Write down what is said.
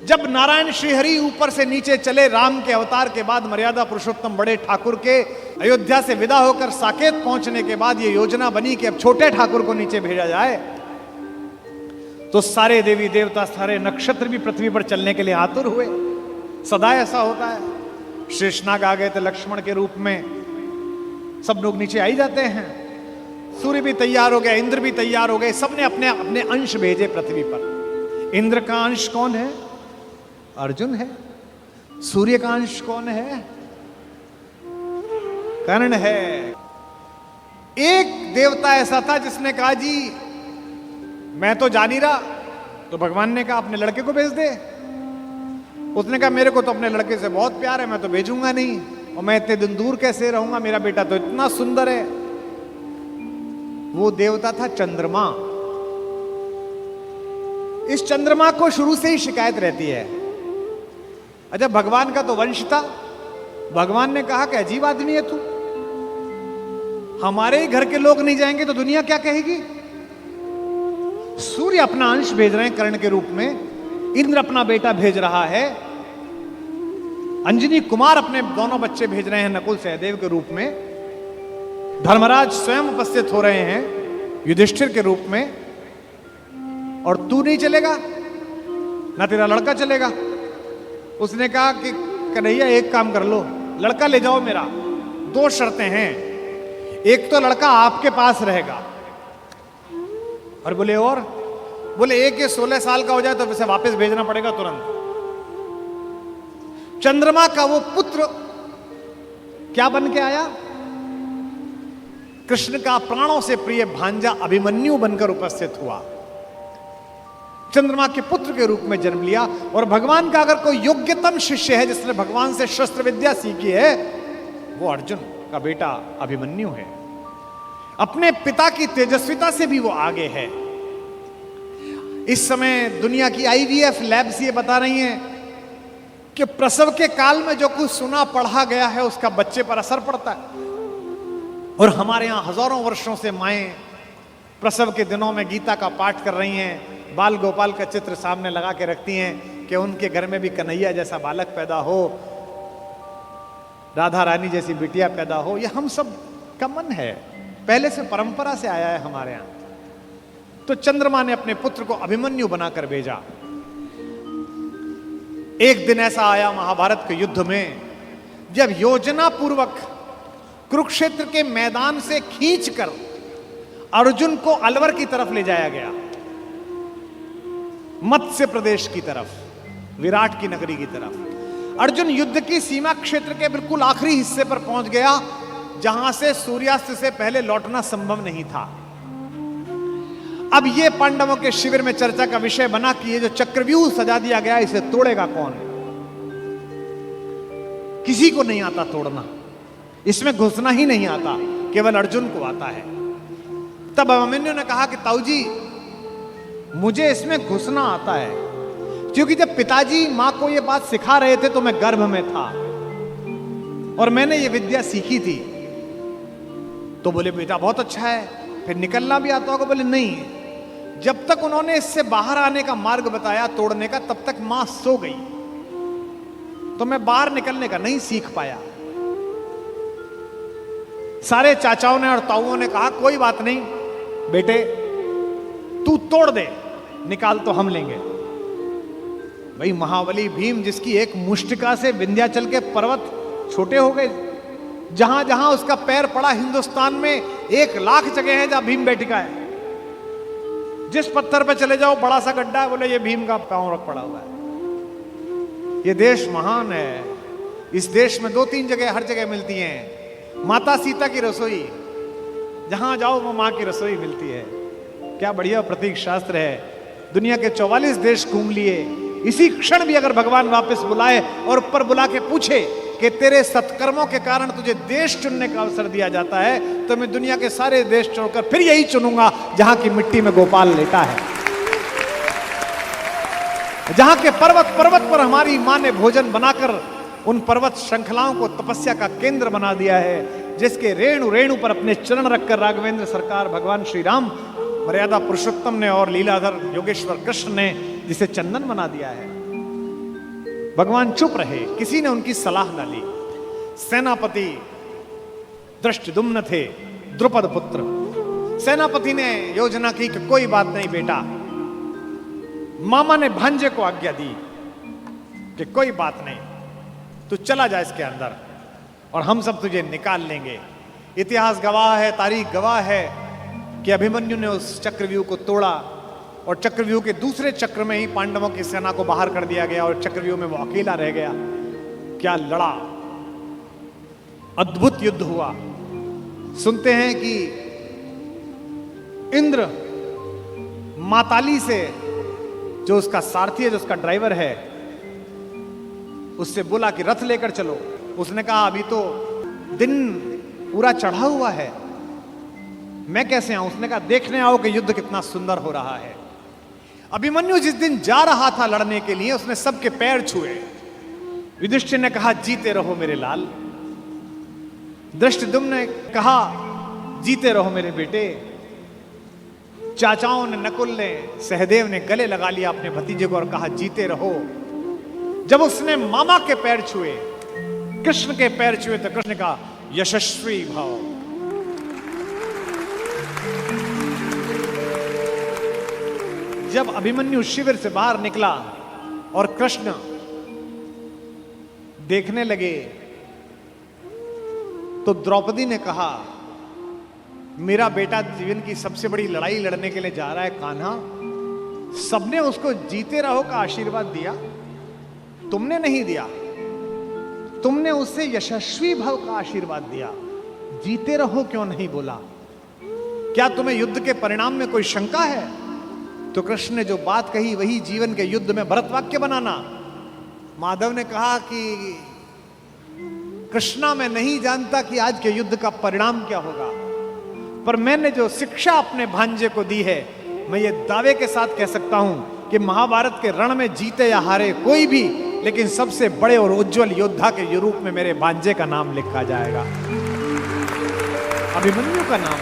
जब नारायण श्रीहरि ऊपर से नीचे चले, राम के अवतार के बाद मर्यादा पुरुषोत्तम बड़े ठाकुर के अयोध्या से विदा होकर साकेत पहुंचने के बाद ये योजना बनी कि अब छोटे ठाकुर को नीचे भेजा जाए। तो सारे देवी देवता, सारे नक्षत्र भी पृथ्वी पर चलने के लिए आतुर हुए। सदा ऐसा होता है। शेषनाग आ गए थे लक्ष्मण के रूप में, सब लोग नीचे आ ही जाते हैं। सूर्य भी तैयार हो गया, इंद्र भी तैयार हो गए, सबने अपने अपने अंश भेजे पृथ्वी पर। इंद्र का अंश कौन है? अर्जुन है। सूर्य का अंश कौन है? कर्ण है। एक देवता ऐसा था जिसने कहा जी मैं तो जा नहीं रहा, तो भगवान ने कहा अपने लड़के को भेज दे। उसने कहा मेरे को तो अपने लड़के से बहुत प्यार है, मैं तो भेजूंगा नहीं, और मैं इतने दिन दूर कैसे रहूंगा, मेरा बेटा तो इतना सुंदर है। वो देवता था चंद्रमा। इस चंद्रमा को शुरू से ही शिकायत रहती है। अच्छा, भगवान का तो वंश था। भगवान ने कहा कि अजीब आदमी है तू, हमारे ही घर के लोग नहीं जाएंगे तो दुनिया क्या कहेगी। सूर्य अपना अंश भेज रहे हैं कर्ण के रूप में, इंद्र अपना बेटा भेज रहा है, अंजनी कुमार अपने दोनों बच्चे भेज रहे हैं नकुल सहदेव के रूप में, धर्मराज स्वयं उपस्थित हो रहे हैं युधिष्ठिर के रूप में, और तू नहीं चलेगा, ना तेरा लड़का चलेगा। उसने कहा कि कन्हैया एक काम कर लो, लड़का ले जाओ मेरा, दो शर्तें हैं, एक तो लड़का आपके पास रहेगा, और बोले एक ये 16 साल का हो जाए तो उसे वापस भेजना पड़ेगा तुरंत। चंद्रमा का वो पुत्र क्या बन के आया? कृष्ण का प्राणों से प्रिय भांजा अभिमन्यु बनकर उपस्थित हुआ। चंद्रमा के पुत्र के रूप में जन्म लिया। और भगवान का अगर कोई योग्यतम शिष्य है जिसने भगवान से शस्त्र विद्या सीखी है, वो अर्जुन का बेटा अभिमन्यु है। अपने पिता की तेजस्विता से भी वो आगे है। इस समय दुनिया की IVF लैब्स ये बता रही हैं कि प्रसव के काल में जो कुछ सुना पढ़ा गया है उसका बच्चे पर असर पड़ता है। और हमारे यहां हजारों वर्षों से माएं प्रसव के दिनों में गीता का पाठ कर रही हैं, बाल गोपाल का चित्र सामने लगा के रखती हैं कि उनके घर में भी कन्हैया जैसा बालक पैदा हो, राधा रानी जैसी बिटिया पैदा हो। ये हम सब का मन है, पहले से परंपरा से आया है हमारे यहां। तो चंद्रमा ने अपने पुत्र को अभिमन्यु बनाकर भेजा। एक दिन ऐसा आया महाभारत के युद्ध में, जब योजना पूर्वक कुरुक्षेत्र के मैदान से खींचकर अर्जुन को अलवर की तरफ ले जाया गया, मत्स्य प्रदेश की तरफ, विराट की नगरी की तरफ। अर्जुन युद्ध की सीमा क्षेत्र के बिल्कुल आखिरी हिस्से पर पहुंच गया, जहां से सूर्यास्त से पहले लौटना संभव नहीं था। अब यह पांडवों के शिविर में चर्चा का विषय बना कि ये जो चक्रव्यूह सजा दिया गया इसे तोड़ेगा कौन? किसी को नहीं आता तोड़ना, इसमें घुसना ही नहीं आता, केवल अर्जुन को आता है। तब अभिमन्यु ने कहा कि ताऊ जी मुझे इसमें घुसना आता है, क्योंकि जब पिताजी मां को यह बात सिखा रहे थे तो मैं गर्भ में था और मैंने ये विद्या सीखी थी। तो बोले बेटा बहुत अच्छा है, फिर निकलना भी आता होगा? बोले नहीं, जब तक उन्होंने इससे बाहर आने का मार्ग बताया तोड़ने का, तब तक मां सो गई, तो मैं बाहर निकलने का नहीं सीख पाया। सारे चाचाओं ने और ताऊओं ने कहा कोई बात नहीं बेटे, तू तोड़ दे, निकाल तो हम लेंगे। भाई महाबली भीम, जिसकी एक मुष्टिका से विंध्याचल के पर्वत छोटे हो गए, जहां जहां उसका पैर पड़ा हिंदुस्तान में 1 लाख जगह है जहां भीम बैठिका है। जिस पत्थर पे चले जाओ बड़ा सा गड्ढा है, बोले ये भीम का पांव रख पड़ा हुआ है। ये देश महान है। इस देश में 2-3 जगह हर जगह मिलती हैं माता सीता की रसोई, जहां जाओ वो मां की रसोई मिलती है। क्या बढ़िया प्रतीक शास्त्र है। दुनिया के 44 देश घूम लिए, इसी क्षण भी अगर भगवान वापस बुलाए और ऊपर बुला के पूछे कि तेरे सत्कर्मों के कारण तुझे देश चुनने का अवसर दिया जाता है, तो मैं दुनिया के सारे देश छोड़कर फिर यही चुनूंगा जहां की मिट्टी में गोपाल लेटा है, जहां के पर्वत पर्वत पर हमारी मां ने भोजन बनाकर उन पर्वत श्रृंखलाओं को तपस्या का केंद्र बना दिया है, जिसके रेणु रेणु पर अपने चरण रखकर राघवेंद्र सरकार भगवान श्री राम, मर्यादा पुरुषोत्तम ने और लीलाधर योगेश्वर कृष्ण ने जिसे चंदन बना दिया है। भगवान चुप रहे, किसी ने उनकी सलाह ना ली। सेनापति धृष्टद्युम्न थे, द्रुपद पुत्र। सेनापति ने योजना की कि कोई बात नहीं बेटा। मामा ने भांजे को आज्ञा दी कि कोई बात नहीं, तू चला जा इसके अंदर और हम सब तुझे निकाल लेंगे। इतिहास गवाह है, तारीख गवाह है कि अभिमन्यु ने उस चक्रव्यूह को तोड़ा और चक्रव्यूह के दूसरे चक्र में ही पांडवों की सेना को बाहर कर दिया गया और चक्रव्यूह में वो अकेला रह गया। क्या लड़ा, अद्भुत युद्ध हुआ। सुनते हैं कि इंद्र माताली से, जो उसका सारथी है, जो उसका ड्राइवर है, उससे बोला कि रथ लेकर चलो। उसने कहा अभी तो दिन पूरा चढ़ा हुआ है, मैं कैसे आऊं? उसने कहा देखने आओ कि युद्ध कितना सुंदर हो रहा है। अभिमन्यु जिस दिन जा रहा था लड़ने के लिए, उसने सबके पैर छुए। युधिष्ठिर ने कहा जीते रहो मेरे लाल। धृष्टद्युम्न ने कहा जीते रहो मेरे बेटे। चाचाओं ने, नकुल ने, सहदेव ने गले लगा लिया अपने भतीजे को और कहा जीते रहो। जब उसने मामा के पैर छुए, कृष्ण के पैर छुए, तो कृष्ण ने कहा यशस्वी भव। जब अभिमन्यु शिविर से बाहर निकला और कृष्ण देखने लगे, तो द्रौपदी ने कहा मेरा बेटा जीवन की सबसे बड़ी लड़ाई लड़ने के लिए जा रहा है कान्हा, सबने उसको जीते रहो का आशीर्वाद दिया, तुमने नहीं दिया। तुमने उससे यशस्वी भव का आशीर्वाद दिया, जीते रहो क्यों नहीं बोला? क्या तुम्हें युद्ध के परिणाम में कोई शंका है? तो कृष्ण ने जो बात कही वही जीवन के युद्ध में भरत वाक्य बनाना। माधव ने कहा कि कृष्णा मैं नहीं जानता कि आज के युद्ध का परिणाम क्या होगा, पर मैंने जो शिक्षा अपने भांजे को दी है, मैं ये दावे के साथ कह सकता हूं कि महाभारत के रण में जीते या हारे कोई भी, लेकिन सबसे बड़े और उज्जवल योद्धा के रूप में मेरे भांजे का नाम लिखा जाएगा, अभिमन्यु का नाम।